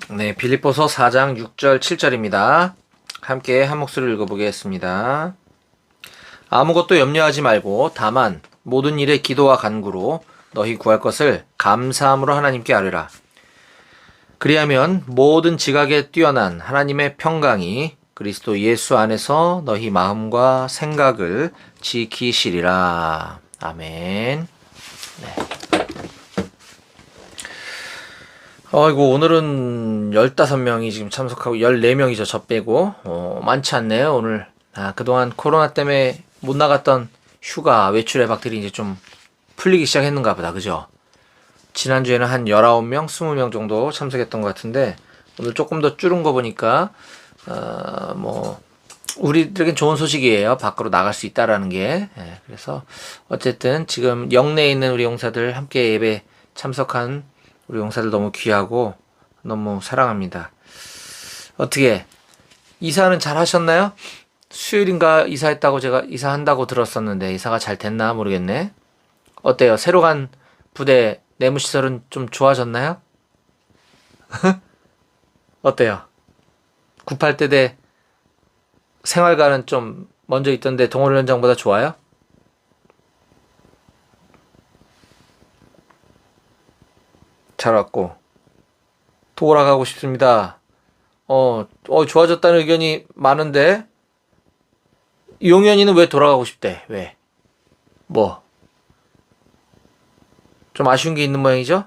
네, 빌립보서 4장 6절 7절입니다. 함께 한 목소리를 읽어보겠습니다. 아무것도 염려하지 말고 다만 모든 일에 기도와 간구로 너희 구할 것을 감사함으로 하나님께 아뢰라. 그리하면 모든 지각에 뛰어난 하나님의 평강이 그리스도 예수 안에서 너희 마음과 생각을 지키시리라. 아멘. 아이고, 오늘은 15명이 지금 참석하고 14명이죠. 저 빼고. 많지 않네요, 오늘. 그동안 코로나 때문에 못 나갔던 휴가, 외출 외박들이 이제 좀 풀리기 시작했는가 보다. 그죠? 지난주에는 한 19명, 20명 정도 참석했던 것 같은데, 오늘 조금 더 줄은 거 보니까, 우리들에겐 좋은 소식이에요. 밖으로 나갈 수 있다라는 게. 그래서, 어쨌든 지금 영내에 있는 우리 용사들 함께 예배 참석한 우리 용사들 너무 귀하고 너무 사랑합니다. 어떻게 이사는 잘 하셨나요? 수요일인가 이사했다고 제가 이사한다고 들었었는데 이사가 잘 됐나 모르겠네. 어때요? 새로 간 부대 내무시설은 좀 좋아졌나요? 어때요? 98대대 생활관은 좀 먼저 있던데 동호회 현장보다 좋아요? 잘 왔고 돌아가고 싶습니다. 좋아졌다는 의견이 많은데 용현이는 왜 돌아가고 싶대? 왜? 뭐? 좀 아쉬운 게 있는 모양이죠?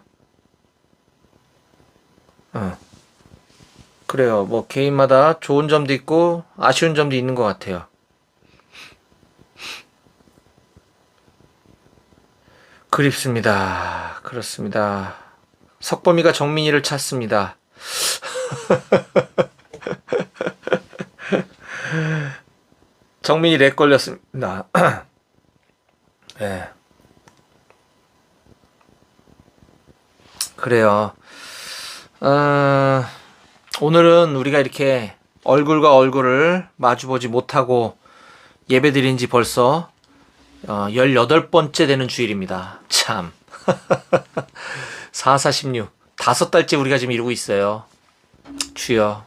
그래요. 뭐 개인마다 좋은 점도 있고 아쉬운 점도 있는 것 같아요. 그립습니다. 그렇습니다. 석범이가 정민이를 찾습니다. 정민이 렉 걸렸습니다. 네. 그래요. 오늘은 우리가 이렇게 얼굴과 얼굴을 마주보지 못하고 예배드린 지 벌써 18번째 되는 주일입니다. 참. 4416. 5달째 우리가 지금 이루고 있어요. 주여.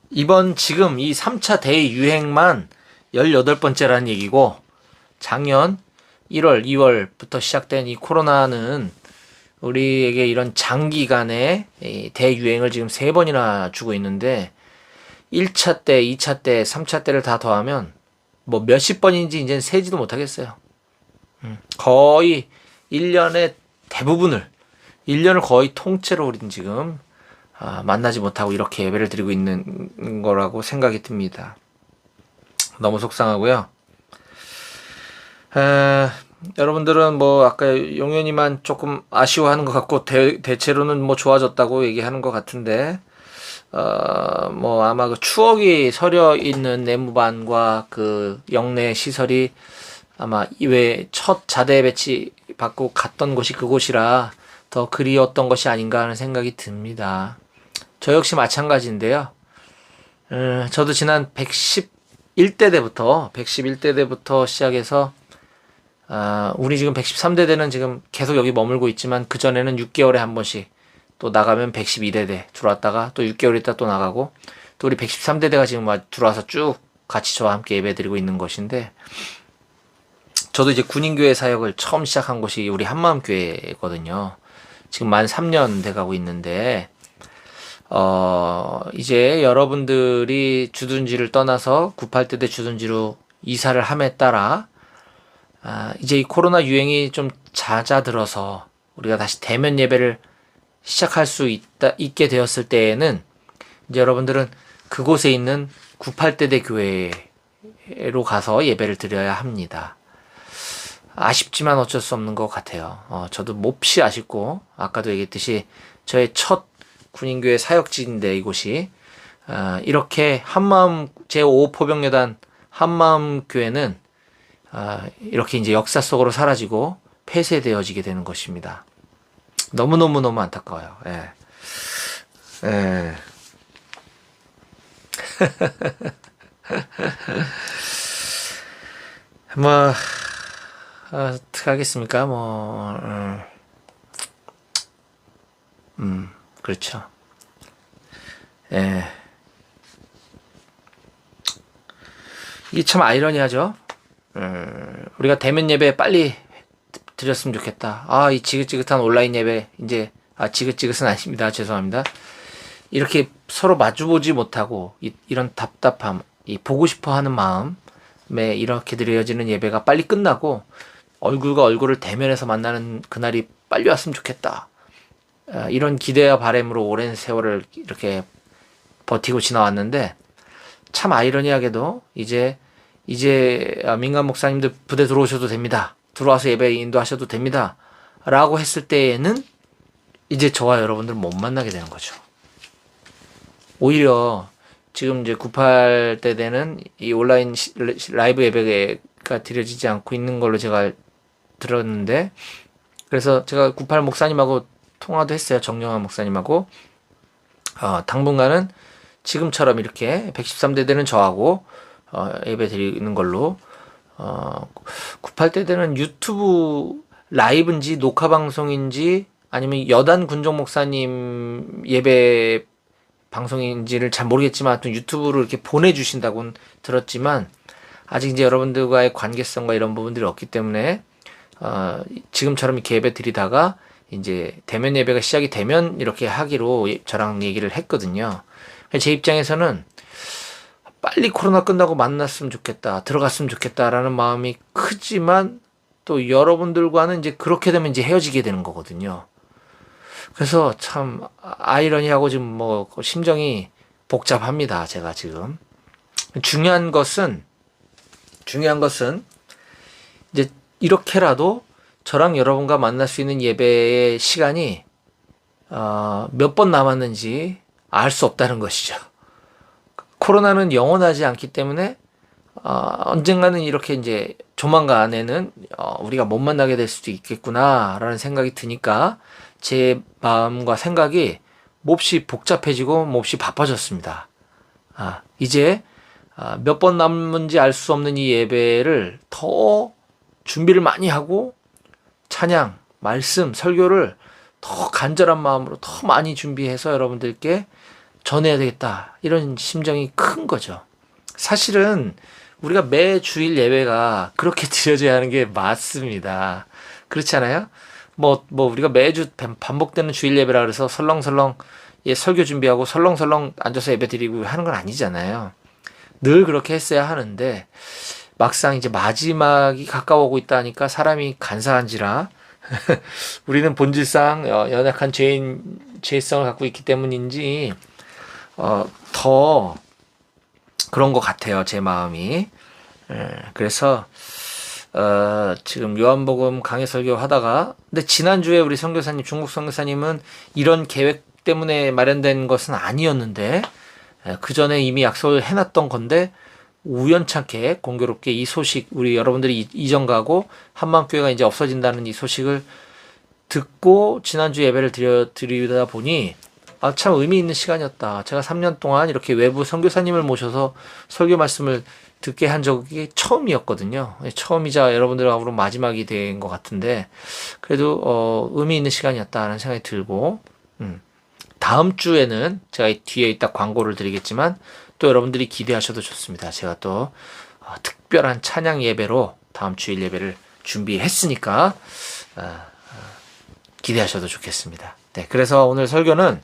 이번 지금 이 3차 대유행만 18번째라는 얘기고 작년 1월, 2월부터 시작된 이 코로나는 우리에게 이런 장기간의 대유행을 지금 3번이나 주고 있는데 1차 때, 2차 때, 3차 때를 다 더하면 뭐 몇십 번인지 이제 세지도 못하겠어요. 거의 1년의 대부분을 1년을 거의 통째로 우리는 지금 만나지 못하고 이렇게 예배를 드리고 있는 거라고 생각이 듭니다. 너무 속상하고요. 여러분들은 뭐 아까 용현이만 조금 아쉬워하는 것 같고 대체로는 뭐 좋아졌다고 얘기하는 것 같은데 뭐 아마 그 추억이 서려 있는 내무반과 그 영내 시설이 아마 이외 첫 자대 배치 받고 갔던 곳이 그곳이라 더 그리웠던 것이 아닌가 하는 생각이 듭니다. 저 역시 마찬가지인데요. 저도 지난 111대 때부터 시작해서 우리 지금 113대대는 지금 계속 여기 머물고 있지만 그전에는 6개월에 한 번씩 또 나가면 112대대 들어왔다가 또 6개월 있다 또 나가고 또 우리 113대대가 지금 들어와서 쭉 같이 저와 함께 예배드리고 있는 것인데 저도 이제 군인교회 사역을 처음 시작한 곳이 우리 한마음교회거든요. 지금 만 3년 돼가고 있는데 이제 여러분들이 주둔지를 떠나서 98대대 주둔지로 이사를 함에 따라 이제 이 코로나 유행이 좀 잦아들어서 우리가 다시 대면 예배를 시작할 수 있게 되었을 때에는 이제 여러분들은 그곳에 있는 98대대 교회로 가서 예배를 드려야 합니다. 아쉽지만 어쩔 수 없는 것 같아요. 저도 몹시 아쉽고 아까도 얘기했듯이 저의 첫 군인교회 사역지인데 이곳이 이렇게 한마음 제5포병여단 한마음교회는 이렇게 이제 역사 속으로 사라지고 폐쇄되어지게 되는 것입니다. 너무너무 안타까워요. 예. 예. 어떻게 하겠습니까? 그렇죠. 예. 이게 참 아이러니하죠. 우리가 대면 예배 빨리 드렸으면 좋겠다. 이 지긋지긋한 온라인 예배, 이제, 지긋지긋은 아닙니다. 죄송합니다. 이렇게 서로 마주보지 못하고, 이런 답답함, 이 보고 싶어 하는 마음에 이렇게 드려지는 예배가 빨리 끝나고, 얼굴과 얼굴을 대면해서 만나는 그날이 빨리 왔으면 좋겠다. 이런 기대와 바람으로 오랜 세월을 이렇게 버티고 지나왔는데, 참 아이러니하게도 이제 민간 목사님들 부대 들어오셔도 됩니다. 들어와서 예배 인도하셔도 됩니다. 라고 했을 때에는 이제 저와 여러분들 못 만나게 되는 거죠. 오히려 지금 이제 98 때 되는 이 온라인 라이브 예배가 드려지지 않고 있는 걸로 제가 들었는데, 그래서 제가 98 목사님하고 통화도 했어요. 정영환 목사님하고. 당분간은 지금처럼 이렇게 113대 되는 저하고 예배 드리는 걸로, 98대 되는 유튜브 라이브인지 녹화 방송인지 아니면 여단 군종 목사님 예배 방송인지를 잘 모르겠지만 하여튼 유튜브로 이렇게 보내주신다고는 들었지만, 아직 이제 여러분들과의 관계성과 이런 부분들이 없기 때문에 지금처럼 이렇게 예배 드리다가 이제 대면 예배가 시작이 되면 이렇게 하기로 저랑 얘기를 했거든요. 제 입장에서는 빨리 코로나 끝나고 만났으면 좋겠다, 들어갔으면 좋겠다라는 마음이 크지만, 또 여러분들과는 이제 그렇게 되면 이제 헤어지게 되는 거거든요. 그래서 참 아이러니하고 지금 뭐 심정이 복잡합니다. 제가 지금 중요한 것은 이제 이렇게라도 저랑 여러분과 만날 수 있는 예배의 시간이 몇 번 남았는지 알 수 없다는 것이죠. 코로나는 영원하지 않기 때문에 언젠가는 이렇게 이제 조만간에는 우리가 못 만나게 될 수도 있겠구나라는 생각이 드니까 제 마음과 생각이 몹시 복잡해지고 몹시 바빠졌습니다. 이제 몇 번 남은지 알 수 없는 이 예배를 더 준비를 많이 하고 찬양, 말씀, 설교를 더 간절한 마음으로 더 많이 준비해서 여러분들께 전해야 되겠다, 이런 심정이 큰 거죠. 사실은 우리가 매 주일 예배가 그렇게 드려져야 하는 게 맞습니다. 그렇지 않아요? 뭐 우리가 매주 반복되는 주일 예배라 그래서 설렁설렁 설교 준비하고 설렁설렁 앉아서 예배 드리고 하는 건 아니잖아요. 늘 그렇게 했어야 하는데, 막상 이제 마지막이 가까워오고 있다니까 사람이 간사한지라 우리는 본질상 연약한 죄성을 갖고 있기 때문인지 더 그런 것 같아요, 제 마음이. 그래서 지금 요한복음 강해 설교 하다가, 근데 지난주에 우리 선교사님, 중국 선교사님은 이런 계획 때문에 마련된 것은 아니었는데, 그 전에 이미 약속을 해놨던 건데 우연찮게 공교롭게 이 소식, 우리 여러분들이 이전 가고 한마음교회가 이제 없어진다는 이 소식을 듣고 지난주 예배를 드리다 보니 참 의미 있는 시간이었다. 제가 3년 동안 이렇게 외부 선교사님을 모셔서 설교 말씀을 듣게 한 적이 처음이었거든요. 처음이자 여러분들하고 마지막이 된 것 같은데, 그래도 의미 있는 시간이었다는 생각이 들고, 다음 주에는 제가 뒤에 이따 광고를 드리겠지만 또 여러분들이 기대하셔도 좋습니다. 제가 또 특별한 찬양 예배로 다음 주일 예배를 준비했으니까 기대하셔도 좋겠습니다. 네, 그래서 오늘 설교는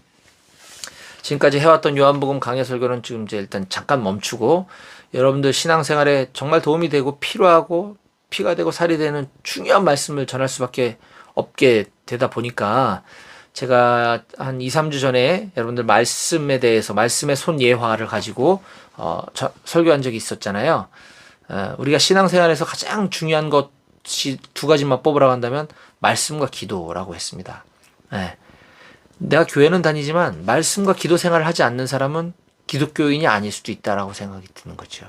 지금까지 해왔던 요한복음 강해 설교는 지금 이제 일단 잠깐 멈추고, 여러분들 신앙생활에 정말 도움이 되고 필요하고 피가 되고 살이 되는 중요한 말씀을 전할 수밖에 없게 되다 보니까, 제가 한 2, 3주 전에 여러분들 말씀에 대해서 말씀의 손예화를 가지고 설교한 적이 있었잖아요. 우리가 신앙생활에서 가장 중요한 것이 두 가지만 뽑으라고 한다면 말씀과 기도라고 했습니다. 내가 교회는 다니지만 말씀과 기도 생활을 하지 않는 사람은 기독교인이 아닐 수도 있다라고 생각이 드는 거죠.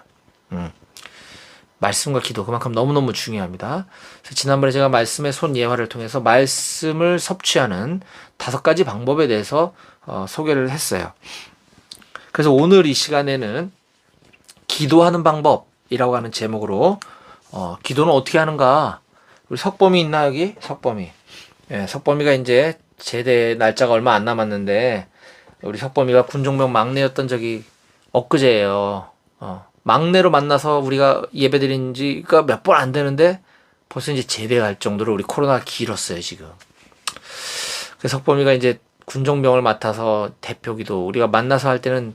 말씀과 기도, 그만큼 너무너무 중요합니다. 그래서 지난번에 제가 말씀의 손예화를 통해서 말씀을 섭취하는 5가지 방법에 대해서 소개를 했어요. 그래서 오늘 이 시간에는 기도하는 방법이라고 하는 제목으로 기도는 어떻게 하는가. 우리 석범이 있나, 여기? 석범이. 석범이가 이제 제대 날짜가 얼마 안 남았는데 우리 석범이가 군종병 막내였던 적이 엊그제예요. 막내로 만나서 우리가 예배드린 지가 몇 번 안 되는데 벌써 이제 제대 갈 정도로 우리 코로나가 길었어요, 지금. 그래서 석범이가 이제 군종병을 맡아서 대표기도, 우리가 만나서 할 때는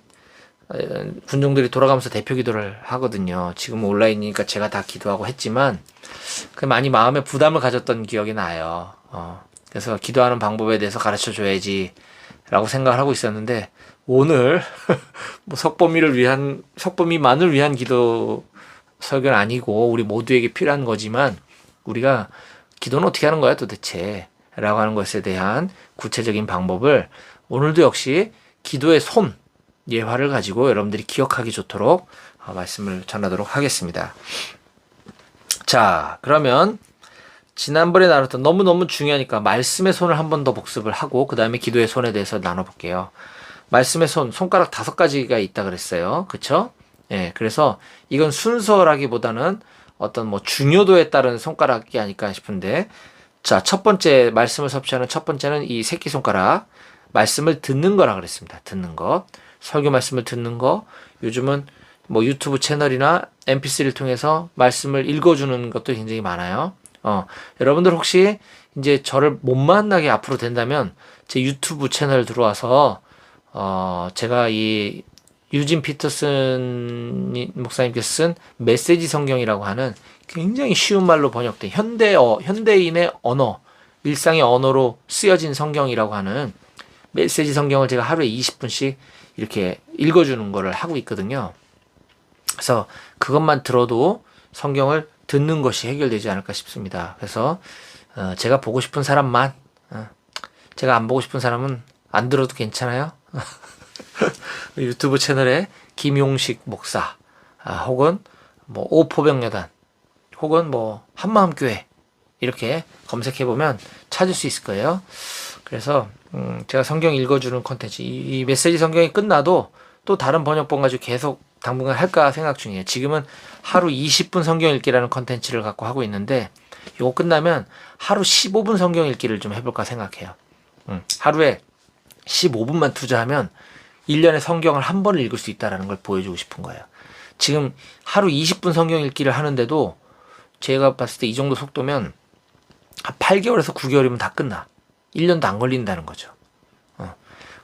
군종들이 돌아가면서 대표기도를 하거든요. 지금은 온라인이니까 제가 다 기도하고 했지만 그 많이 마음에 부담을 가졌던 기억이 나요. 그래서 기도하는 방법에 대해서 가르쳐 줘야지 라고 생각을 하고 있었는데 오늘 뭐 석범이만을 위한 기도 설교는 아니고 우리 모두에게 필요한 거지만 우리가 기도는 어떻게 하는 거야 도대체 라고 하는 것에 대한 구체적인 방법을 오늘도 역시 기도의 손 예화를 가지고 여러분들이 기억하기 좋도록 말씀을 전하도록 하겠습니다. 자, 그러면 지난번에 나눴던 너무너무 중요하니까 말씀의 손을 한 번 더 복습을 하고 그 다음에 기도의 손에 대해서 나눠볼게요. 말씀의 손가락 5가지가 있다 그랬어요. 그쵸? 예, 그래서 이건 순서라기보다는 어떤 뭐 중요도에 따른 손가락이 아닐까 싶은데, 자, 첫 번째 말씀을 섭취하는 첫 번째는 이 새끼손가락, 말씀을 듣는 거라 그랬습니다. 듣는 거. 설교 말씀을 듣는 거. 요즘은 뭐 유튜브 채널이나 mp3를 통해서 말씀을 읽어주는 것도 굉장히 많아요. 여러분들 혹시 이제 저를 못 만나게 앞으로 된다면 제 유튜브 채널 들어와서 제가 이 유진 피터슨 목사님께서 쓴 메시지 성경이라고 하는 굉장히 쉬운 말로 번역된 현대인의 언어, 일상의 언어로 쓰여진 성경이라고 하는 메시지 성경을 제가 하루에 20분씩 이렇게 읽어주는 거를 하고 있거든요. 그래서 그것만 들어도 성경을 듣는 것이 해결되지 않을까 싶습니다. 그래서 제가 보고 싶은 사람만, 제가 안 보고 싶은 사람은 안 들어도 괜찮아요. 유튜브 채널에 김용식 목사, 혹은 뭐 오포병여단, 혹은 뭐 한마음교회 이렇게 검색해보면 찾을 수 있을 거예요. 그래서 제가 성경 읽어주는 콘텐츠, 이 메시지 성경이 끝나도 또 다른 번역본 가지고 계속 당분간 할까 생각 중이에요. 지금은 하루 20분 성경 읽기라는 콘텐츠를 갖고 하고 있는데 이거 끝나면 하루 15분 성경 읽기를 좀 해볼까 생각해요. 하루에 15분만 투자하면 1년에 성경을 한 번을 읽을 수 있다는 걸 보여주고 싶은 거예요. 지금 하루 20분 성경 읽기를 하는데도 제가 봤을 때 이 정도 속도면 한 8개월에서 9개월이면 다 끝나. 1년도 안 걸린다는 거죠.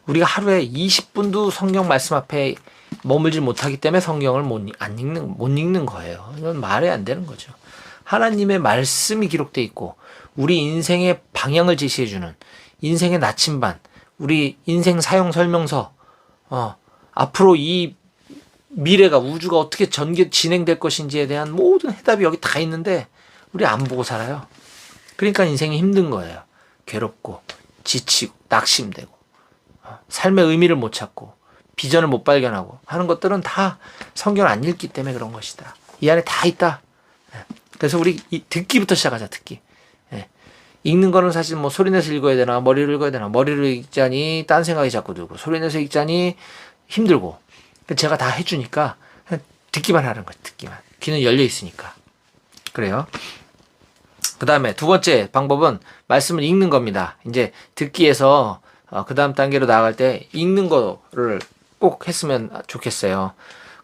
우리가 하루에 20분도 성경 말씀 앞에 머물지 못하기 때문에 성경을 못 읽는 거예요. 이건 말이 안 되는 거죠. 하나님의 말씀이 기록되어 있고 우리 인생의 방향을 제시해주는 인생의 나침반, 우리 인생 사용 설명서, 앞으로 이 미래가 우주가 어떻게 진행될 것인지에 대한 모든 해답이 여기 다 있는데 우리 안 보고 살아요. 그러니까 인생이 힘든 거예요. 괴롭고 지치고 낙심되고 삶의 의미를 못 찾고 비전을 못 발견하고 하는 것들은 다 성경을 안 읽기 때문에 그런 것이다. 이 안에 다 있다. 그래서 우리 듣기부터 시작하자. 듣기. 읽는 거는 사실 뭐 소리내서 읽어야 되나 머리로 읽어야 되나, 머리로 읽자니 딴 생각이 자꾸 들고 소리내서 읽자니 힘들고, 제가 다 해주니까 듣기만 하는 거죠. 듣기만. 귀는 열려 있으니까. 그래요. 그 다음에 두 번째 방법은 말씀을 읽는 겁니다. 이제 듣기에서 그 다음 단계로 나아갈 때 읽는 거를 꼭 했으면 좋겠어요.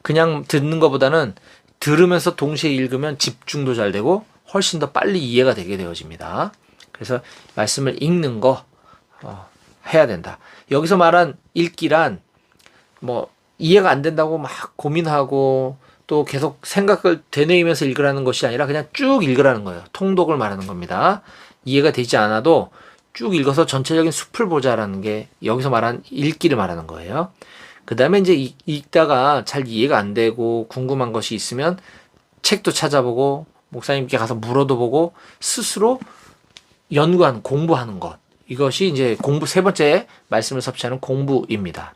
그냥 듣는 것보다는 들으면서 동시에 읽으면 집중도 잘 되고 훨씬 더 빨리 이해가 되게 되어집니다. 그래서 말씀을 읽는 거 해야 된다. 여기서 말한 읽기란 뭐 이해가 안 된다고 막 고민하고 또 계속 생각을 되뇌이면서 읽으라는 것이 아니라 그냥 쭉 읽으라는 거예요. 통독을 말하는 겁니다. 이해가 되지 않아도 쭉 읽어서 전체적인 숲을 보자라는 게 여기서 말한 읽기를 말하는 거예요. 그 다음에 이제 읽다가 잘 이해가 안 되고 궁금한 것이 있으면 책도 찾아보고 목사님께 가서 물어도 보고 스스로 연구하는, 공부하는 것. 이것이 이제 세 번째 말씀을 섭취하는 공부입니다.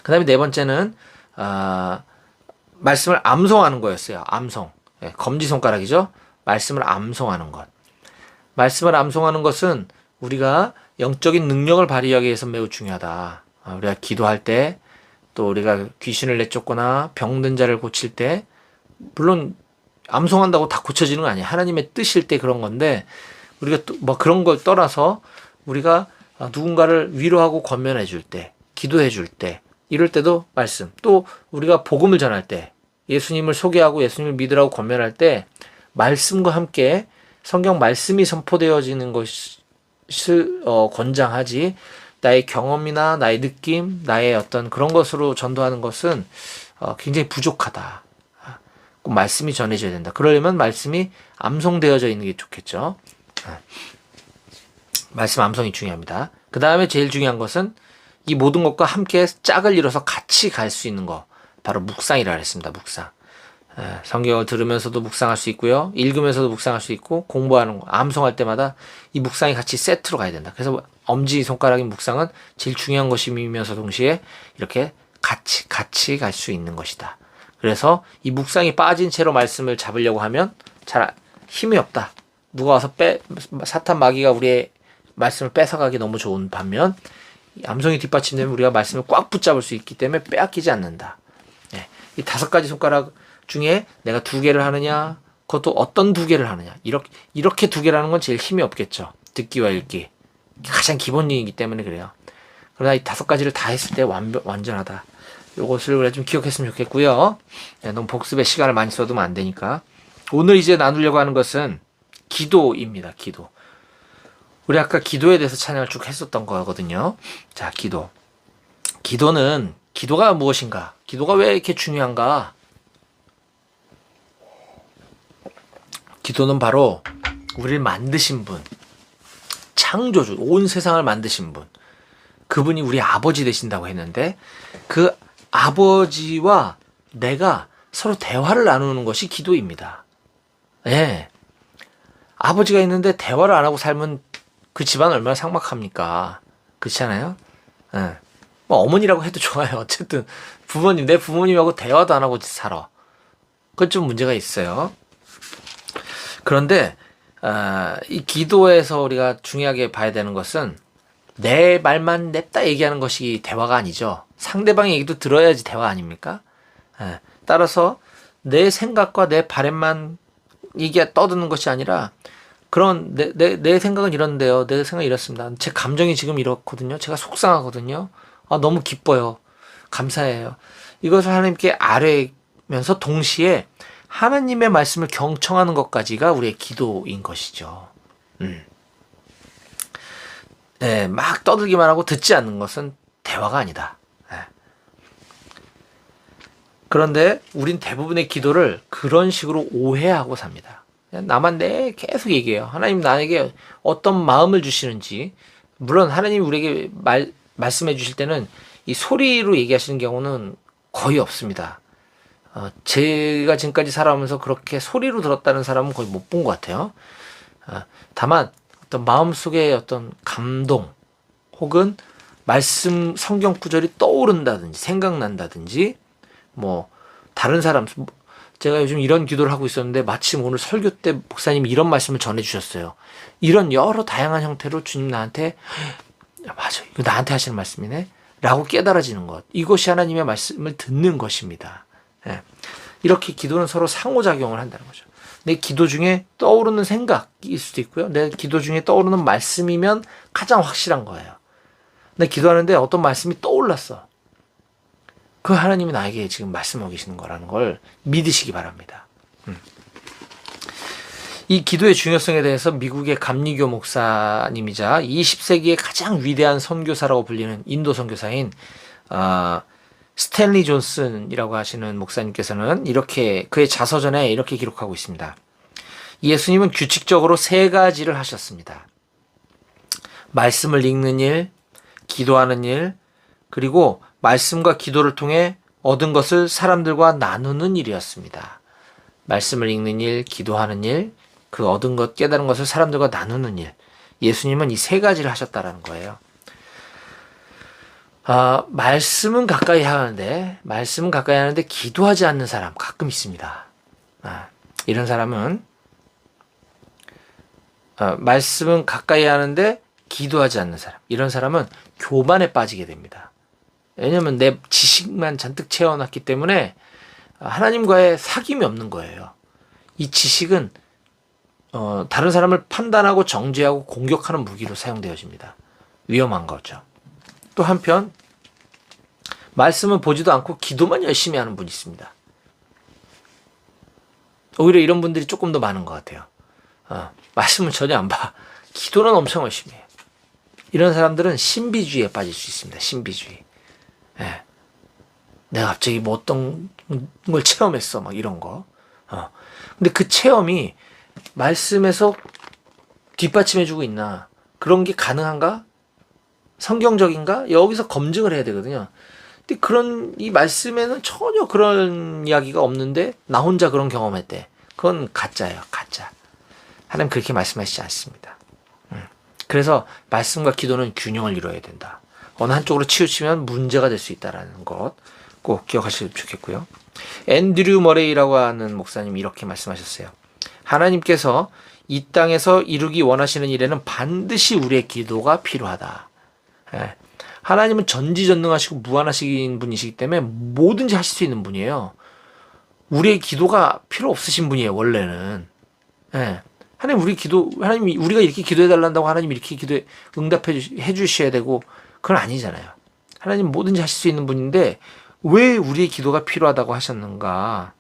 그 다음에 네 번째는 말씀을 암송하는 거였어요. 암송. 검지손가락이죠. 말씀을 암송하는 것. 말씀을 암송하는 것은 우리가 영적인 능력을 발휘하기 위해서 매우 중요하다. 우리가 기도할 때, 또 우리가 귀신을 내쫓거나 병든 자를 고칠 때, 물론 암송한다고 다 고쳐지는 거 아니에요. 하나님의 뜻일 때 그런 건데, 우리가 또 뭐 그런 걸 떠나서 우리가 누군가를 위로하고 권면해 줄 때, 기도해 줄 때, 이럴 때도 말씀. 또 우리가 복음을 전할 때, 예수님을 소개하고 예수님을 믿으라고 권면할 때 말씀과 함께 성경 말씀이 선포되어지는 것을 권장하지, 나의 경험이나 나의 느낌, 나의 어떤 그런 것으로 전도하는 것은 굉장히 부족하다. 꼭 말씀이 전해져야 된다. 그러려면 말씀이 암송되어져 있는 게 좋겠죠. 말씀 암송이 중요합니다. 그 다음에 제일 중요한 것은 이 모든 것과 함께 짝을 이뤄서 같이 갈 수 있는 거, 바로 묵상이라 했습니다. 묵상. 성경을 들으면서도 묵상할 수 있고요. 읽으면서도 묵상할 수 있고, 공부하는 거, 암송할 때마다 이 묵상이 같이 세트로 가야 된다. 그래서 엄지손가락인 묵상은 제일 중요한 것이면서 동시에 이렇게 같이 갈 수 있는 것이다. 그래서 이 묵상이 빠진 채로 말씀을 잡으려고 하면 잘 힘이 없다. 누가 와서 사탄 마귀가 우리의 말씀을 뺏어가기 너무 좋은 반면, 암송이 뒷받침되면 우리가 말씀을 꽉 붙잡을 수 있기 때문에 빼앗기지 않는다. 이 5가지 손가락 중에 내가 2개를 하느냐, 그것도 어떤 2개를 하느냐, 이렇게 2개라는 건 제일 힘이 없겠죠. 듣기와 읽기, 가장 기본이기 때문에 그래요. 그러나 이 5가지를 다 했을 때 완전하다. 요것을 우리가 좀 기억했으면 좋겠고요. 너무 복습에 시간을 많이 써두면 안 되니까. 오늘 이제 나누려고 하는 것은 기도입니다. 기도. 우리 아까 기도에 대해서 찬양을 쭉 했었던 거거든요. 자, 기도. 기도가 무엇인가? 기도가 왜 이렇게 중요한가? 기도는 바로 우리를 만드신 분, 창조주, 온 세상을 만드신 분, 그분이 우리 아버지 되신다고 했는데, 그 아버지와 내가 서로 대화를 나누는 것이 기도입니다. 예. 아버지가 있는데 대화를 안 하고 살면 그 집안 얼마나 삭막합니까? 그렇지 않아요? 예. 뭐 어머니라고 해도 좋아요. 어쨌든 내 부모님하고 대화도 안 하고 살아. 그건 좀 문제가 있어요. 그런데 이 기도에서 우리가 중요하게 봐야 되는 것은 내 말만 냅다 얘기하는 것이 대화가 아니죠. 상대방의 얘기도 들어야지 대화 아닙니까? 따라서 내 생각과 내 바램만 떠드는 것이 아니라, 그런 내 생각은 이런데요. 내 생각이 이렇습니다. 제 감정이 지금 이렇거든요. 제가 속상하거든요. 너무 기뻐요. 감사해요. 이것을 하나님께 아뢰면서 동시에 하나님의 말씀을 경청하는 것까지가 우리의 기도인 것이죠. 네, 막 떠들기만 하고 듣지 않는 것은 대화가 아니다. 네. 그런데 우린 대부분의 기도를 그런 식으로 오해하고 삽니다. 나만 계속 얘기해요. 하나님 나에게 어떤 마음을 주시는지. 물론 하나님이 우리에게 말씀해 주실 때는 이 소리로 얘기하시는 경우는 거의 없습니다. 제가 지금까지 살아오면서 그렇게 소리로 들었다는 사람은 거의 못 본 것 같아요. 다만 어떤 마음속에 어떤 감동 혹은 말씀 성경 구절이 떠오른다든지 생각난다든지, 뭐 다른 사람, 제가 요즘 이런 기도를 하고 있었는데 마침 오늘 설교 때 목사님이 이런 말씀을 전해 주셨어요. 이런 여러 다양한 형태로 주님 나한테, 맞아, 이거 나한테 하시는 말씀이네 라고 깨달아지는 것, 이것이 하나님의 말씀을 듣는 것입니다. 이렇게 기도는 서로 상호작용을 한다는 거죠. 내 기도 중에 떠오르는 생각일 수도 있고요. 내 기도 중에 떠오르는 말씀이면 가장 확실한 거예요. 내 기도하는데 어떤 말씀이 떠올랐어. 그 하나님이 나에게 지금 말씀하고 계시는 거라는 걸 믿으시기 바랍니다. 이 기도의 중요성에 대해서 미국의 감리교 목사님이자 20세기의 가장 위대한 선교사라고 불리는 인도 선교사인 스탠리 존슨이라고 하시는 목사님께서는 이렇게 그의 자서전에 이렇게 기록하고 있습니다. 예수님은 규칙적으로 3가지를 하셨습니다. 말씀을 읽는 일, 기도하는 일, 그리고 말씀과 기도를 통해 얻은 것을 사람들과 나누는 일이었습니다. 말씀을 읽는 일, 기도하는 일, 그 얻은 것, 깨달은 것을 사람들과 나누는 일. 예수님은 이 3가지를 하셨다라는 거예요. 말씀은 가까이 하는데 기도하지 않는 사람 가끔 있습니다. 이런 사람은 말씀은 가까이 하는데 기도하지 않는 사람, 이런 사람은 교만에 빠지게 됩니다. 왜냐하면 내 지식만 잔뜩 채워놨기 때문에 하나님과의 사귐이 없는 거예요. 이 지식은 다른 사람을 판단하고 정죄하고 공격하는 무기로 사용되어집니다. 위험한 거죠. 또 한편 말씀은 보지도 않고 기도만 열심히 하는 분이 있습니다. 오히려 이런 분들이 조금 더 많은 것 같아요. 말씀은 전혀 안 봐. 기도는 엄청 열심히 해요. 이런 사람들은 신비주의에 빠질 수 있습니다. 신비주의. 예. 내가 갑자기 뭐 어떤 걸 체험했어. 막 이런 거. 근데 그 체험이 말씀에서 뒷받침해주고 있나? 그런 게 가능한가? 성경적인가? 여기서 검증을 해야 되거든요. 근데 그런 이 말씀에는 전혀 그런 이야기가 없는데 나 혼자 그런 경험했대. 그건 가짜예요. 가짜. 하나님 그렇게 말씀하시지 않습니다. 그래서 말씀과 기도는 균형을 이루어야 된다. 어느 한쪽으로 치우치면 문제가 될 수 있다는 것 꼭 기억하시면 좋겠고요. 앤드류 머레이라고 하는 목사님이 이렇게 말씀하셨어요. 하나님께서 이 땅에서 이루기 원하시는 일에는 반드시 우리의 기도가 필요하다. 예. 하나님은 전지전능하시고 무한하신 분이시기 때문에 뭐든지 하실 수 있는 분이에요. 우리의 기도가 필요 없으신 분이에요, 원래는. 예. 하나님이 우리가 이렇게 기도해 달란다고 하나님이 이렇게 기도해 응답해 주셔야 되고 그건 아니잖아요. 하나님 뭐든지 하실 수 있는 분인데 왜 우리의 기도가 필요하다고 하셨는가?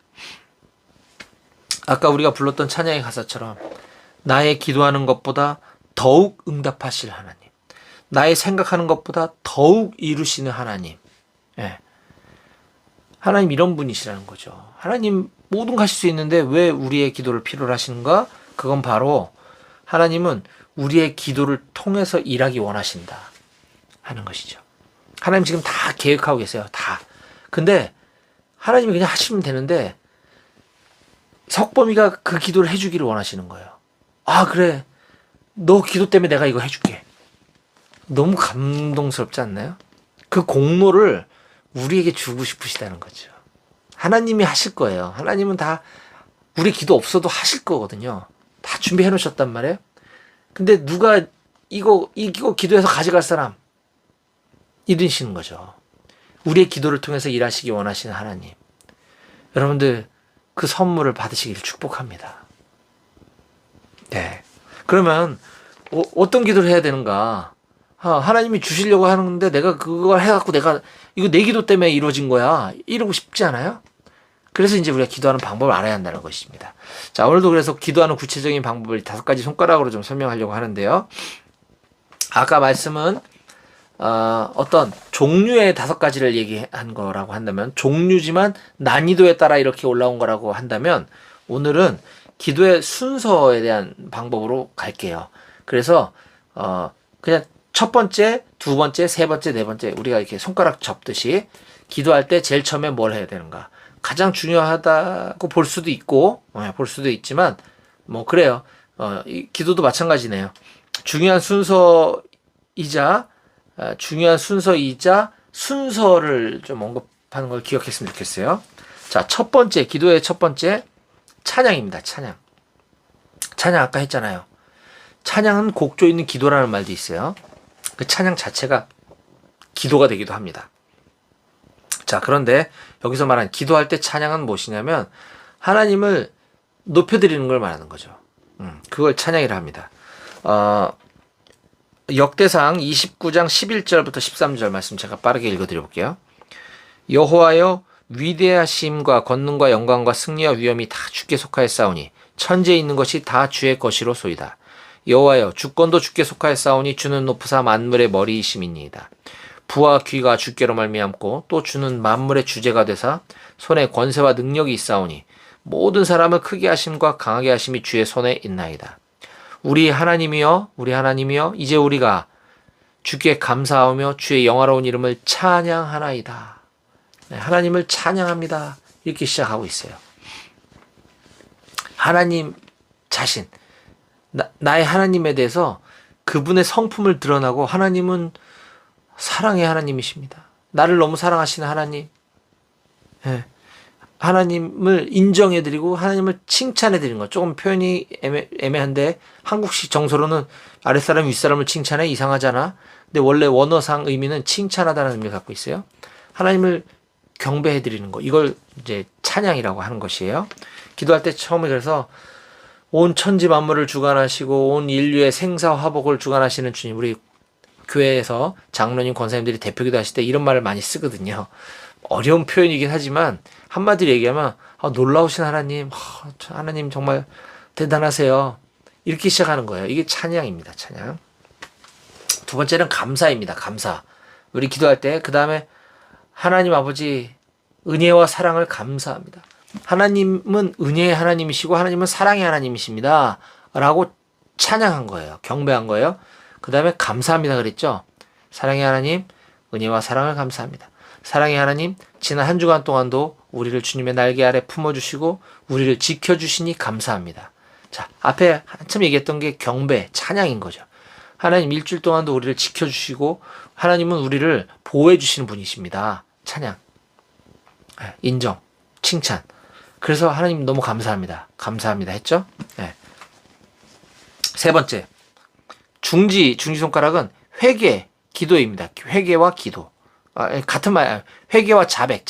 아까 우리가 불렀던 찬양의 가사처럼 나의 기도하는 것보다 더욱 응답하실 하나님, 나의 생각하는 것보다 더욱 이루시는 하나님. 예. 하나님 이런 분이시라는 거죠. 하나님 모든 거 하실 수 있는데 왜 우리의 기도를 필요로 하시는가? 그건 바로 하나님은 우리의 기도를 통해서 일하기 원하신다 하는 것이죠. 하나님 지금 다 계획하고 계세요. 다. 근데 하나님이 그냥 하시면 되는데 석범이가 그 기도를 해주기를 원하시는 거예요. 아, 그래. 너 기도 때문에 내가 이거 해줄게. 너무 감동스럽지 않나요? 그 공로를 우리에게 주고 싶으시다는 거죠. 하나님이 하실 거예요. 하나님은 다 우리 기도 없어도 하실 거거든요. 다 준비해 놓으셨단 말이에요. 근데 누가 이거 기도해서 가져갈 사람 이러시는 거죠. 우리의 기도를 통해서 일하시기 원하시는 하나님. 여러분들 그 선물을 받으시기를 축복합니다. 네. 그러면 어떤 기도를 해야 되는가? 하나님이 주시려고 하는데 내가 그걸 해갖고 이거 내 기도 때문에 이루어진 거야. 이러고 싶지 않아요? 그래서 이제 우리가 기도하는 방법을 알아야 한다는 것입니다. 자, 오늘도 그래서 기도하는 구체적인 방법을 5가지 손가락으로 좀 설명하려고 하는데요. 아까 말씀은 어떤 종류의 5가지를 얘기한 거라고 한다면, 종류지만 난이도에 따라 이렇게 올라온 거라고 한다면, 오늘은 기도의 순서에 대한 방법으로 갈게요. 그래서 그냥 첫 번째, 두 번째, 세 번째, 네 번째 우리가 이렇게 손가락 접듯이 기도할 때 제일 처음에 뭘 해야 되는가? 가장 중요하다고 볼 수도 있고, 볼 수도 있지만, 뭐 그래요. 이 기도도 마찬가지네요. 중요한 순서이자 순서를 좀 언급하는 걸 기억했으면 좋겠어요. 자, 첫 번째, 기도의 첫 번째, 찬양입니다. 찬양. 찬양 아까 했잖아요. 찬양은 곡조 있는 기도라는 말도 있어요. 그 찬양 자체가 기도가 되기도 합니다. 자, 그런데 여기서 말한 기도할 때 찬양은 무엇이냐면 하나님을 높여드리는 걸 말하는 거죠. 그걸 찬양이라 합니다. 역대상 29장 11절부터 13절 말씀 제가 빠르게 읽어드려볼게요. 여호와여, 위대하심과 권능과 영광과 승리와 위엄이 다 주께 속하였사오니 천지에 있는 것이 다 주의 것이로소이다. 여호와여, 주권도 주께 속하였사오니 주는 높으사 만물의 머리이심이니이다. 부와 귀가 주께로 말미암고 또 주는 만물의 주제가 되사 손에 권세와 능력이 있사오니 모든 사람을 크게 하심과 강하게 하심이 주의 손에 있나이다. 우리 하나님이여 이제 우리가 주께 감사하며 주의 영화로운 이름을 찬양하나이다. 네, 하나님을 찬양합니다. 이렇게 시작하고 있어요. 하나님 자신, 나의 하나님에 대해서 그분의 성품을 드러나고, 하나님은 사랑의 하나님이십니다. 나를 너무 사랑하시는 하나님. 네. 하나님을 인정해드리고 하나님을 칭찬해드리는 것. 조금 표현이 애매한데 한국식 정서로는 아랫사람 윗사람을 칭찬해? 이상하잖아. 근데 원래 원어상 의미는 칭찬하다는 의미를 갖고 있어요. 하나님을 경배해드리는 것. 이걸 이제 찬양이라고 하는 것이에요. 기도할 때 처음에 그래서 온 천지 만물을 주관하시고 온 인류의 생사 화복을 주관하시는 주님, 우리 교회에서 장로님, 권사님들이 대표기도 하실 때 이런 말을 많이 쓰거든요. 어려운 표현이긴 하지만 한마디로 얘기하면 놀라우신 하나님, 하나님 정말 대단하세요. 이렇게 시작하는 거예요. 이게 찬양입니다. 찬양. 두 번째는 감사입니다. 감사. 우리 기도할 때 그 다음에 하나님 아버지 은혜와 사랑을 감사합니다. 하나님은 은혜의 하나님이시고 하나님은 사랑의 하나님이십니다. 라고 찬양한 거예요. 경배한 거예요. 그 다음에 감사합니다 그랬죠. 사랑의 하나님, 은혜와 사랑을 감사합니다. 사랑의 하나님, 지난 한 주간 동안도 우리를 주님의 날개 아래 품어주시고 우리를 지켜주시니 감사합니다. 자, 앞에 한참 얘기했던 게 경배, 찬양인 거죠. 하나님 일주일 동안도 우리를 지켜주시고 하나님은 우리를 보호해주시는 분이십니다. 찬양, 인정, 칭찬. 그래서 하나님 너무 감사합니다. 감사합니다 했죠. 네. 세 번째, 중지손가락은 회개, 기도입니다. 회개와 기도. 같은 말, 회개와 자백.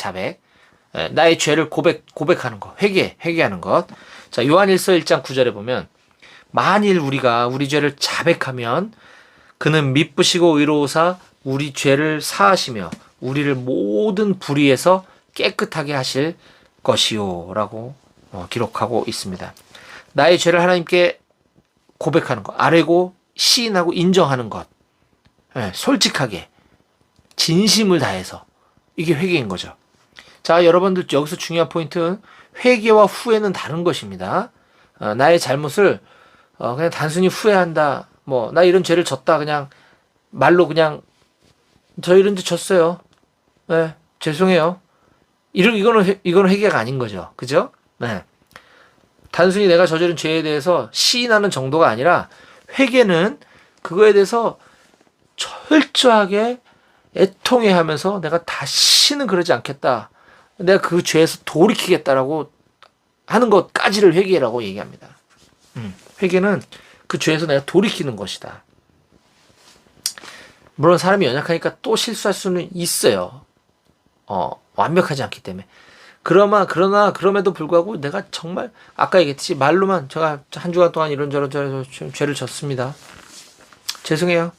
나의 죄를 고백하는 것. 회개하는 것. 자, 요한일서 1장 9절에 보면, 만일 우리가 우리 죄를 자백하면, 그는 미쁘시고 의로우사 우리 죄를 사하시며, 우리를 모든 불의에서 깨끗하게 하실 것이요. 라고 기록하고 있습니다. 나의 죄를 하나님께 고백하는 것. 아뢰고, 시인하고 인정하는 것. 솔직하게. 진심을 다해서. 이게 회개인 거죠. 자, 여러분들 여기서 중요한 포인트는 회개와 후회는 다른 것입니다. 나의 잘못을 그냥 단순히 후회한다. 나 이런 죄를 졌다. 그냥 말로 그냥 저 이런 죄 졌어요. 네, 죄송해요. 이거는 회개가 아닌 거죠. 그죠? 네. 단순히 내가 저지른 죄에 대해서 시인하는 정도가 아니라 회개는 그거에 대해서 철저하게 애통해하면서 내가 다시는 그러지 않겠다. 내가 그 죄에서 돌이키겠다라고 하는 것까지를 회개라고 얘기합니다. 회개는 그 죄에서 내가 돌이키는 것이다. 물론 사람이 연약하니까 또 실수할 수는 있어요. 완벽하지 않기 때문에. 그러나 그럼에도 불구하고 내가 정말 아까 얘기했듯이 말로만 제가 한 주간 동안 이런저런 죄를 졌습니다. 죄송해요.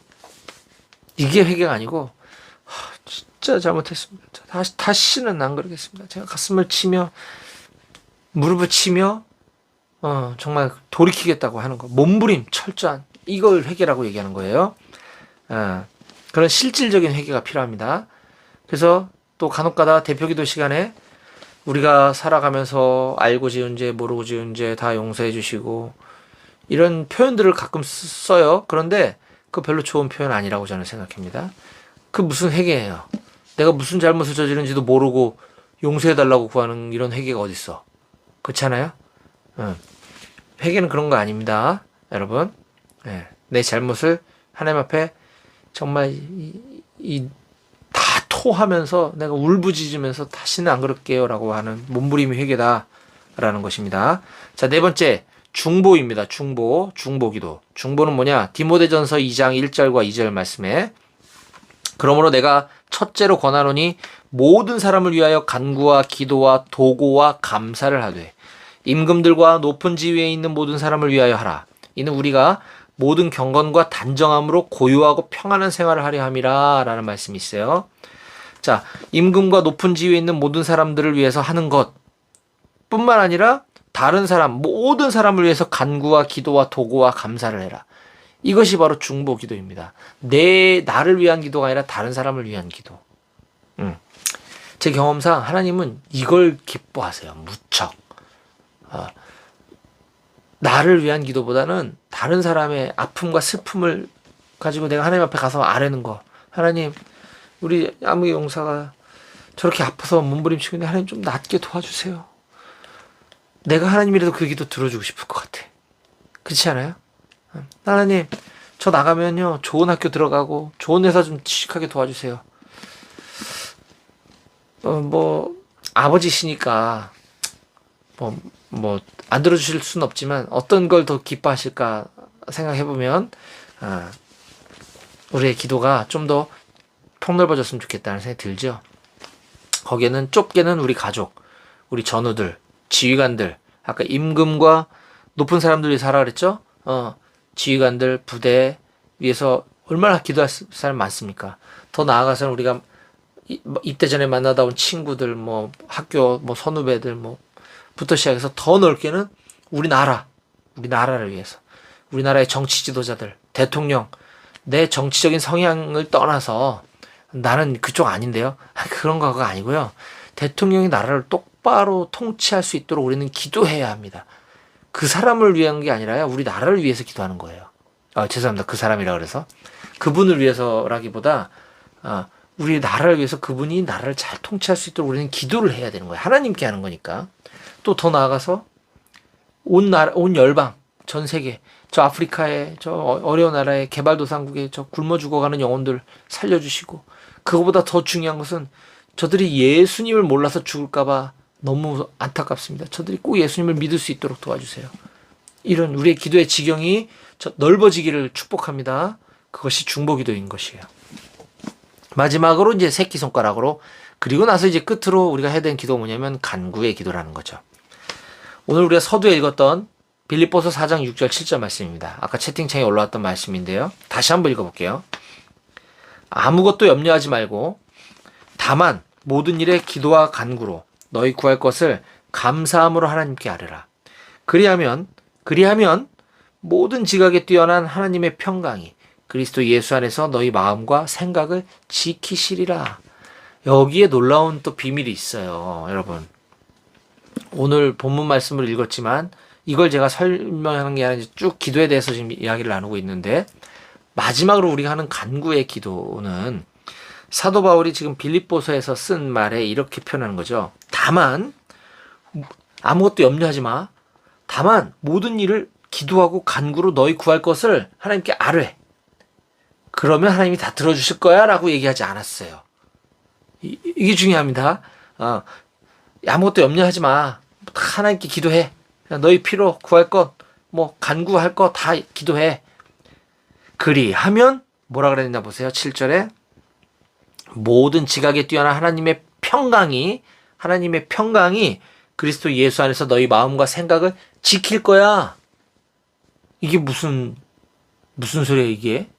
이게 회개가 아니고 진짜 잘못했습니다. 다시는 안 그러겠습니다. 제가 가슴을 치며 무릎을 치며 정말 돌이키겠다고 하는 거. 몸부림 철저한 이걸 회개라고 얘기하는 거예요. 그런 실질적인 회개가 필요합니다. 그래서 또 간혹가다 대표기도 시간에 우리가 살아가면서 알고 지은 죄, 모르고 지은 죄 다 용서해 주시고 이런 표현들을 가끔 써요. 그런데 그거 별로 좋은 표현 아니라고 저는 생각합니다. 그 무슨 회개예요. 내가 무슨 잘못을 저지른지도 모르고 용서해 달라고 구하는 이런 회개가 어딨어. 그렇잖아요? 회개는 그런 거 아닙니다. 여러분. 내 잘못을 하나님 앞에 정말 다 토하면서 내가 울부짖으면서 다시는 안 그럴게요 라고 하는 몸부림이 회개다라는 것입니다. 자, 네 번째 중보입니다. 중보기도. 중보는 뭐냐? 디모데전서 2장 1절과 2절 말씀에 그러므로 내가 첫째로 권하노니 모든 사람을 위하여 간구와 기도와 도고와 감사를 하되 임금들과 높은 지위에 있는 모든 사람을 위하여 하라. 이는 우리가 모든 경건과 단정함으로 고요하고 평안한 생활을 하려 함이라 라는 말씀이 있어요. 자, 임금과 높은 지위에 있는 모든 사람들을 위해서 하는 것 뿐만 아니라 다른 사람, 모든 사람을 위해서 간구와 기도와 도고와 감사를 해라. 이것이 바로 중보 기도입니다. 나를 위한 기도가 아니라 다른 사람을 위한 기도. 제 경험상 하나님은 이걸 기뻐하세요. 무척. 나를 위한 기도보다는 다른 사람의 아픔과 슬픔을 가지고 내가 하나님 앞에 가서 아뢰는 거. 하나님, 우리 아무개 용사가 저렇게 아파서 몸부림치고 있는데 하나님 좀 낫게 도와주세요. 내가 하나님이라도 그 기도 들어주고 싶을 것 같아. 그렇지 않아요? 하나님, 저 나가면요 좋은 학교 들어가고 좋은 회사 좀 취직하게 도와주세요. 아버지시니까 안 들어주실 수는 없지만 어떤 걸 더 기뻐하실까 생각해보면 우리의 기도가 좀 더 폭넓어졌으면 좋겠다는 생각이 들죠. 거기에는 좁게는 우리 가족, 우리 전우들, 지휘관들, 아까 임금과 높은 사람들 위해서 하라 그랬죠? 지휘관들, 부대 위해서 얼마나 기도할 사람 많습니까? 더 나아가서는 우리가 입대 전에 만나다 온 친구들, 뭐 학교, 뭐 선후배들, 뭐부터 시작해서 더 넓게는 우리나라를 위해서, 우리나라의 정치 지도자들, 대통령, 내 정치적인 성향을 떠나서 나는 그쪽 아닌데요. 그런 거가 아니고요. 대통령이 나라를 똑바로 통치할 수 있도록 우리는 기도해야 합니다. 그 사람을 위한 게 아니라요. 우리 나라를 위해서 기도하는 거예요. 죄송합니다. 그 사람이라 그래서. 그분을 위해서라기보다 우리 나라를 위해서 그분이 나라를 잘 통치할 수 있도록 우리는 기도를 해야 되는 거예요. 하나님께 하는 거니까. 또 더 나아가서 온 열방, 전 세계, 저 아프리카의 저 어려운 나라의 개발도상국의 저 굶어 죽어가는 영혼들 살려주시고, 그거보다 더 중요한 것은 저들이 예수님을 몰라서 죽을까봐 너무 안타깝습니다. 저들이 꼭 예수님을 믿을 수 있도록 도와주세요. 이런 우리의 기도의 지경이 넓어지기를 축복합니다. 그것이 중보기도인 것이에요. 마지막으로 이제 새끼손가락으로, 그리고 나서 이제 끝으로 우리가 해야 되는 기도가 뭐냐면 간구의 기도라는 거죠. 오늘 우리가 서두에 읽었던 빌립보서 4장 6절 7절 말씀입니다. 아까 채팅창에 올라왔던 말씀인데요. 다시 한번 읽어볼게요. 아무것도 염려하지 말고 다만 모든 일에 기도와 간구로 너희 구할 것을 감사함으로 하나님께 아뢰라. 그리하면 모든 지각에 뛰어난 하나님의 평강이 그리스도 예수 안에서 너희 마음과 생각을 지키시리라. 여기에 놀라운 또 비밀이 있어요, 여러분. 오늘 본문 말씀을 읽었지만 이걸 제가 설명하는 게 아니라 쭉 기도에 대해서 지금 이야기를 나누고 있는데, 마지막으로 우리가 하는 간구의 기도는 사도 바울이 지금 빌립보서에서 쓴 말에 이렇게 표현하는 거죠. 다만 아무것도 염려하지 마. 다만 모든 일을 기도하고 간구로 너희 구할 것을 하나님께 아뢰. 그러면 하나님이 다 들어주실 거야 라고 얘기하지 않았어요. 이게 중요합니다. 아무것도 염려하지 마. 다 하나님께 기도해. 너희 필요 구할 것, 간구할 거 다 기도해. 그리하면 뭐라 그랬나 보세요. 7절에 모든 지각에 뛰어난 하나님의 평강이 그리스도 예수 안에서 너희 마음과 생각을 지킬 거야. 이게 무슨 소리야 이게?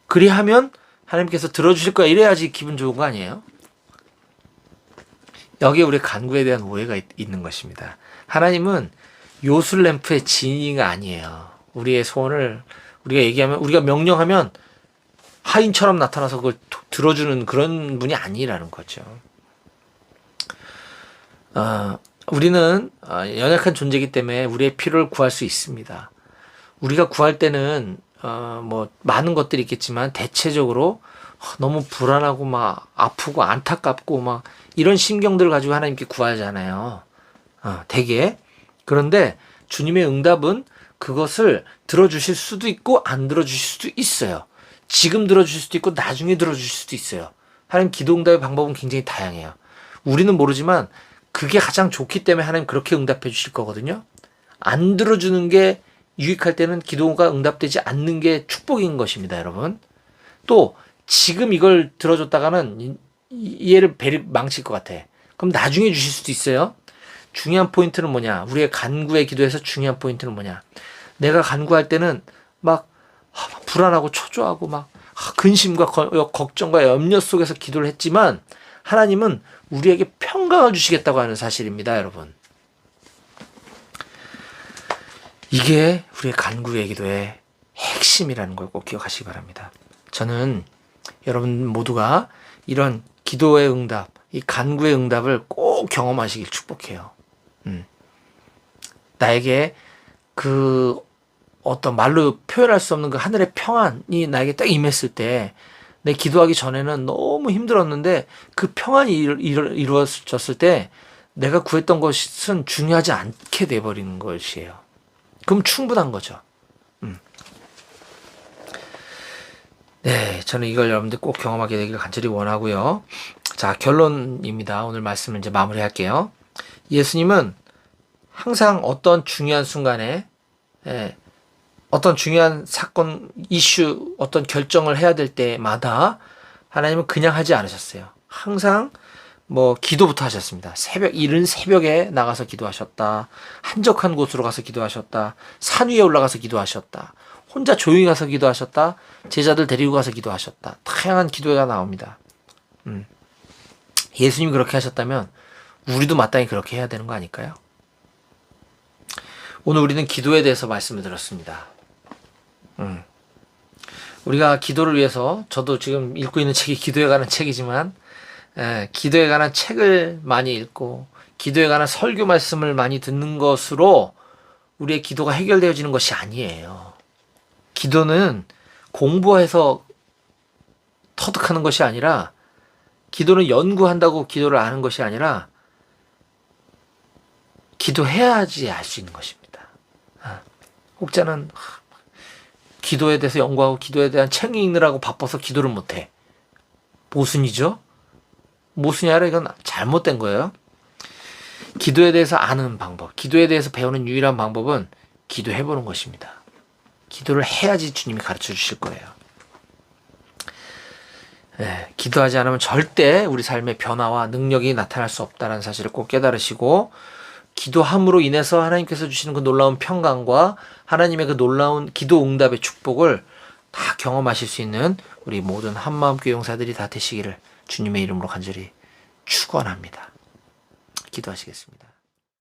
그리하면 하나님께서 들어주실 거야. 이래야지 기분 좋은 거 아니에요? 여기에 우리 간구에 대한 오해가 있는 것입니다. 하나님은 요술램프의 지니가 아니에요. 우리의 소원을 우리가 명령하면 하인처럼 나타나서 그걸 들어주는 그런 분이 아니라는 거죠. 우리는 연약한 존재이기 때문에 우리의 필요를 구할 수 있습니다. 우리가 구할 때는 많은 것들이 있겠지만 대체적으로 너무 불안하고 막 아프고 안타깝고 막 이런 심경들을 가지고 하나님께 구하잖아요. 되게. 그런데 주님의 응답은 그것을 들어주실 수도 있고 안 들어주실 수도 있어요. 지금 들어주실 수도 있고 나중에 들어주실 수도 있어요. 하나님 기도 응답의 방법은 굉장히 다양해요. 우리는 모르지만 그게 가장 좋기 때문에 하나님 그렇게 응답해 주실 거거든요. 안 들어주는 게 유익할 때는 기도가 응답되지 않는 게 축복인 것입니다, 여러분. 또 지금 이걸 들어줬다가는 얘를 배를 망칠 것 같아. 그럼 나중에 주실 수도 있어요. 중요한 포인트는 뭐냐? 우리의 간구의 기도에서 중요한 포인트는 뭐냐? 내가 간구할 때는 막 불안하고 초조하고 막 근심과 걱정과 염려 속에서 기도를 했지만 하나님은 우리에게 평강을 주시겠다고 하는 사실입니다, 여러분. 이게 우리의 간구의 기도의 핵심이라는 걸 꼭 기억하시기 바랍니다. 저는 여러분 모두가 이런 기도의 응답, 이 간구의 응답을 꼭 경험하시길 축복해요. 나에게 그 어떤 말로 표현할 수 없는 그 하늘의 평안이 나에게 딱 임했을 때, 내 기도하기 전에는 너무 힘들었는데 그 평안이 이루어졌을 때 내가 구했던 것은 중요하지 않게 돼버리는 것이에요. 그럼 충분한 거죠. 네, 저는 이걸 여러분들 꼭 경험하게 되기를 간절히 원하고요. 자, 결론입니다. 오늘 말씀을 이제 마무리할게요. 예수님은 항상 어떤 중요한 순간에 어떤 중요한 사건, 이슈, 어떤 결정을 해야 될 때마다 하나님은 그냥 하지 않으셨어요. 항상 뭐 기도부터 하셨습니다. 이른 새벽에 나가서 기도하셨다. 한적한 곳으로 가서 기도하셨다. 산 위에 올라가서 기도하셨다. 혼자 조용히 가서 기도하셨다. 제자들 데리고 가서 기도하셨다. 다양한 기도가 나옵니다. 예수님이 그렇게 하셨다면 우리도 마땅히 그렇게 해야 되는 거 아닐까요? 오늘 우리는 기도에 대해서 말씀을 들었습니다. 우리가 기도를 위해서, 저도 지금 읽고 있는 책이 기도에 관한 책이지만, 기도에 관한 책을 많이 읽고 기도에 관한 설교 말씀을 많이 듣는 것으로 우리의 기도가 해결되어지는 것이 아니에요. 기도는 공부해서 터득하는 것이 아니라, 기도는 연구한다고 기도를 아는 것이 아니라 기도해야지 알 수 있는 것입니다. 혹자는 기도에 대해서 연구하고 기도에 대한 책 읽느라고 바빠서 기도를 못해. 모순이죠? 모순이 아니라 이건 잘못된 거예요. 기도에 대해서 아는 방법, 기도에 대해서 배우는 유일한 방법은 기도해보는 것입니다. 기도를 해야지 주님이 가르쳐 주실 거예요. 기도하지 않으면 절대 우리 삶의 변화와 능력이 나타날 수 없다는 사실을 꼭 깨달으시고, 기도함으로 인해서 하나님께서 주시는 그 놀라운 평강과 하나님의 그 놀라운 기도 응답의 축복을 다 경험하실 수 있는 우리 모든 한마음교회 용사들이 다 되시기를 주님의 이름으로 간절히 축원합니다. 기도하시겠습니다.